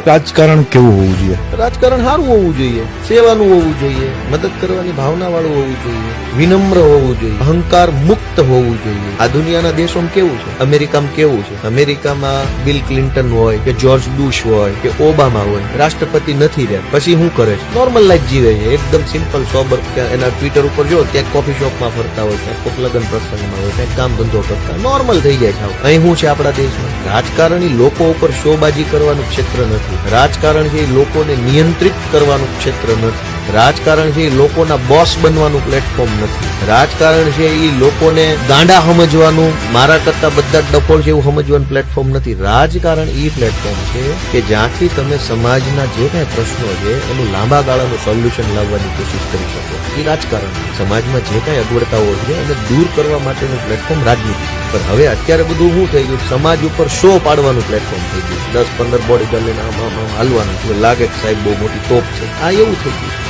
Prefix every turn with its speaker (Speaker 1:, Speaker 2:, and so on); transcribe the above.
Speaker 1: રાજકારણ કેવું હોવું જોઈએ?
Speaker 2: રાજકારણ સારું હોવું જોઈએ, સેવાનું હોવું જોઈએ, મદદ કરવાની ભાવના વાળું હોવું જોઈએ, વિનમ્ર હોવું જોઈએ, અહંકાર મુક્ત હોવું જોઈએ. આ દુનિયાના દેશોમાં કેવું છે, અમેરિકામાં કેવું છે? અમેરિકામાં બિલ ક્લિન્ટન હોય કે જ્યોર્જ બુશ હોય કે ઓબામા હોય, રાષ્ટ્રપતિ નથી રહ્યા, પછી શું કરે છે? નોર્મલ લાઈફ જીવે છે, એકદમ સિમ્પલ સોબર. એના ટ્વિટર ઉપર જો ક્યાંક કોફી શોપમાં ફરતા હોય, ક્યાંક કોઈક લગ્ન પ્રસંગમાં હોય, ક્યાંક કામ ધંધો કરતા, નોર્મલ થઈ જાય છે. અહીં શું છે આપણા દેશમાં? રાજકારણી લોકો ઉપર શોબાજી કરવાનું ક્ષેત્ર નથી. રાજકારણ છે એ લોકોને નિયંત્રિત કરવાનું ક્ષેત્ર નથી. રાજકારણ છે એ લોકોના બોસ બનવાનું પ્લેટફોર્મ નથી. રાજકારણ છે એ લોકોને ગાંડા સમજવાનું, મારા કરતા બધા જ ડફોળ છે એવું સમજવાનું પ્લેટફોર્મ નથી. રાજકારણ એ પ્લેટફોર્મ છે કે જ્યાંથી તમે સમાજના જે કઈ પ્રશ્નો છે એનું લાંબા ગાળાનું સોલ્યુશન લાવવાની કોશિશ કરી શકો. એ રાજકારણ. સમાજમાં જે કઈ અગવડતાઓ છે એને દૂર કરવા માટેનું પ્લેટફોર્મ રાજનીતિ. પણ હવે અત્યારે બધું શું થઈ ગયું? સમાજ ઉપર શો પાડવાનું પ્લેટફોર્મ થઈ ગયું. 10-15 બોડીગાર્ડ લઈને આમ હાલવાનું, લાગે કે સાહેબ બહુ મોટી તોપ છે. આ એવું થઈ ગયું.